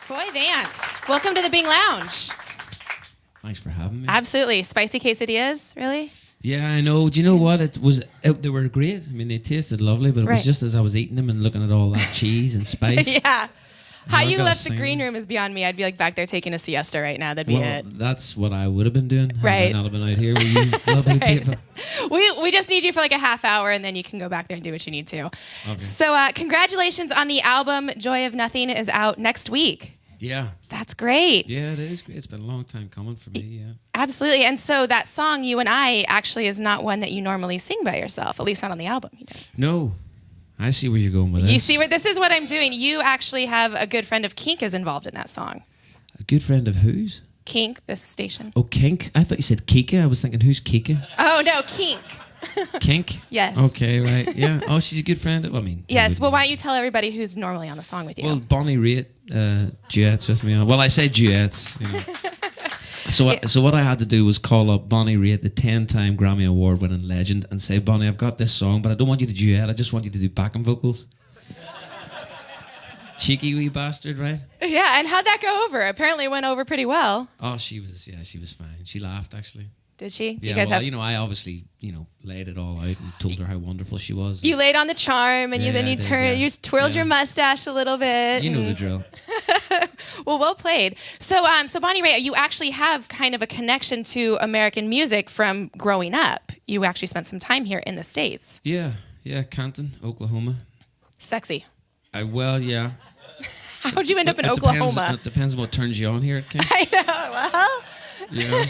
Boy, Vance, welcome to the Bing Lounge. Thanks for having me. Absolutely. Spicy quesadillas, really? Yeah, I know. Do you know what? They were great. I mean, they tasted lovely, but it Right. was just as I was eating them and looking at all that cheese and spice. Yeah. How I you gotta left the sing. green room is beyond me. I'd be like back there taking a siesta right now. That'd be Well, it. that's what I would have been doing. Right. Had I not have been out here with you lovely Right. people. We just need you for like a half hour, and then you can go back there and do what you need to. Okay. So congratulations on the album. Joy of Nothing is out next week. Yeah. That's great. Yeah, it is great. It's been a long time coming for me, yeah. Absolutely. And so that song, You and I, actually is not one that you normally sing by yourself, at least not on the album. You don't. No. I see where you're going with this. You see where this is what I'm doing. You actually have a good friend of KINK is involved in that song. A good friend of whose? KINK, this station. Oh, Kink. I thought you said Kika. I was thinking, who's Kika? Oh, no, KINK. Kink? Yes. Okay, right. Yeah. Oh, she's a good friend. I mean. Yes. Well, why don't you tell everybody who's normally on the song with you? Well, Bonnie Raitt duets with me. Well, I say duets. You know. So what I had to do was call up Bonnie Raitt, the 10-time Grammy Award-winning legend, and say, Bonnie, I've got this song, but I don't want you to duet. I just want you to do backing vocals. Cheeky wee bastard, right? Yeah, and how'd that go over? Apparently it went over pretty well. Oh, she was fine. She laughed, actually. Did she? Do Yeah, you guys well, have... I obviously, laid it all out and told her how wonderful she was. You laid on the charm, and Yeah, you I did, turned, yeah. you twirled Yeah. your mustache a little bit. You know and- the drill. Well played. So Bonnie Raitt, you actually have kind of a connection to American music from growing up. You actually spent some time here in the States. Yeah, Canton, Oklahoma. Sexy. Yeah. How'd you end up in It Oklahoma? It depends on what turns you on here at King. I know. Well,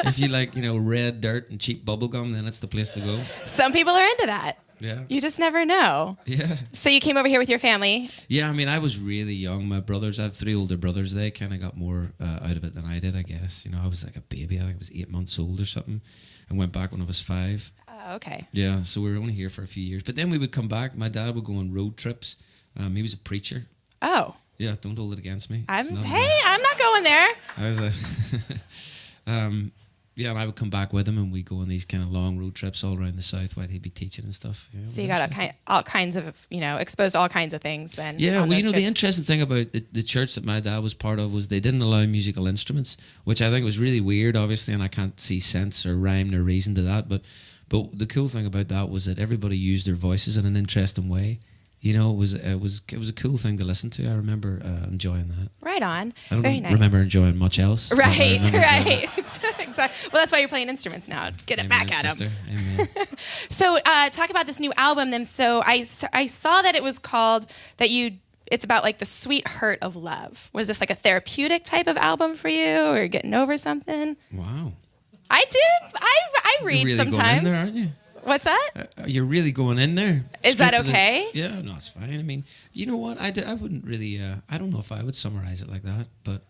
If you like, red dirt and cheap bubble gum, then it's the place to go. some people are into that. Yeah. You just never know. Yeah. So you came over here with your family. Yeah, I mean, I was really young. My brothers, I have 3 older brothers. They kind of got more out of it than I did, I guess. I was like a baby. I think I was 8 months old or something, and went back when I was 5. Oh, okay. Yeah, so we were only here for a few years. But then we would come back. My dad would go on road trips. He was a preacher. Oh. Yeah, don't hold it against me. I'm It's not I'm not going there. I was and I would come back with him, and we'd go on these kind of long road trips all around the south while he'd be teaching and stuff. Yeah, it So was you got interesting. all kinds of, exposed to all kinds of things then. Yeah, on well, those the trips. interesting thing about the church that my dad was part of was they didn't allow musical instruments, which I think was really weird, obviously, and I can't see sense or rhyme nor reason to that. But the cool thing about that was that everybody used their voices in an interesting way. It was a cool thing to listen to. I remember enjoying that. Right on. I don't Very nice. remember enjoying much else. but I Right, remember enjoying right. Exactly. Well, that's why you're playing instruments now. Get it it. back Amen, at them. sister. Amen. So, talk about this new album. Then, so I saw that it was called It's about like the sweet hurt of love. Was this like a therapeutic type of album for you, or getting over something? Wow. I do. I read You're really sometimes. going in there, aren't you? What's that? You're really going in there. Is that Straight for the- okay? Yeah, no, it's fine. I mean, you know what? I wouldn't really. I don't know if I would summarize it like that. But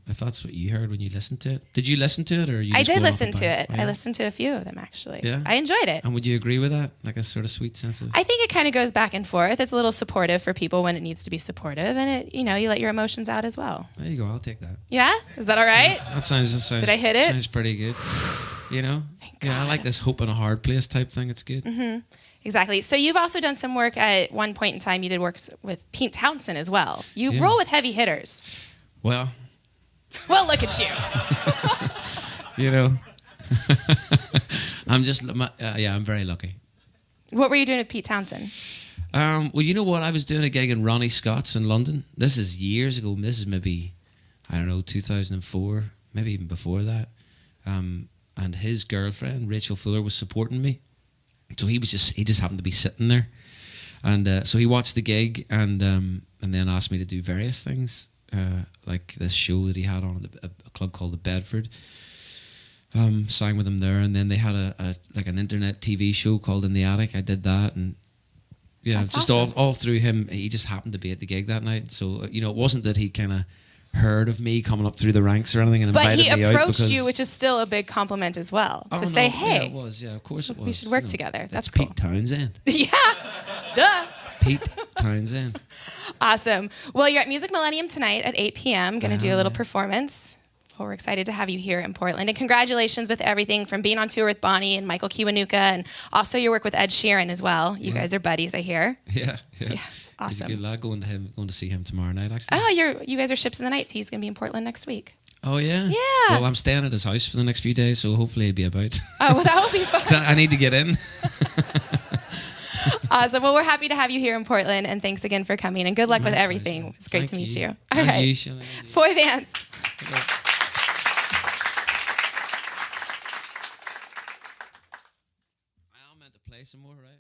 if that's what you heard when you listened to it, did you listen to it, or you? I just did going off listen the to bat? it. Oh, yeah? I listened to a few of them actually. Yeah? I enjoyed it. And would you agree with that? Like a sort of sweet sense of. I think it kind of goes back and forth. It's a little supportive for people when it needs to be supportive, and it you let your emotions out as well. There you go. I'll take that. Yeah, is that all right? That sounds. Did I hit it? Sounds pretty good. Yeah, I like this hope in a hard place type thing. It's good. Mm-hmm. Exactly. So you've also done some work at one point in time. You did work with Pete Townsend as well. You Yeah. roll with heavy hitters. Well, Well, look at you. I'm just. I'm very lucky. What were you doing with Pete Townsend? Well, you know what? I was doing a gig in Ronnie Scott's in London. This is years ago. This is maybe, 2004, maybe even before that. And his girlfriend, Rachel Fuller, was supporting me. So he just happened to be sitting there. And so he watched the gig and then asked me to do various things, like this show that he had on at a club called the Bedford. Sang with him there, and then they had an internet TV show called In the Attic. I did that, and That's just awesome. all through him. He just happened to be at the gig that night, so it wasn't that he kind of heard of me coming up through the ranks or anything and But invited he me out. approached because you, which is still a big compliment as well. Oh, to no, say, yeah, hey, it was, yeah, of course it was. we should work together. That's Pete cool. Townsend. yeah, duh. Pete Townsend. Awesome. Well, you're at Music Millennium tonight at 8 p.m. Going to do a little performance. Well, we're excited to have you here in Portland. And congratulations with everything from being on tour with Bonnie and Michael Kiwanuka and also your work with Ed Sheeran as well. You guys are buddies, I hear. Yeah. Awesome. He's a good lad. Going to see him tomorrow night, actually. Oh, you guys are ships in the night. He's going to be in Portland next week. Oh, yeah? Yeah. Well, I'm staying at his house for the next few days, so hopefully he'll be about. Oh, well, that will be fun. I need to get in. Awesome. Well, we're happy to have you here in Portland, and thanks again for coming, and good luck with everything. Pleasure. It's great Thank to meet you. All As right. usual. Foy Vance. I am meant to play some more, right?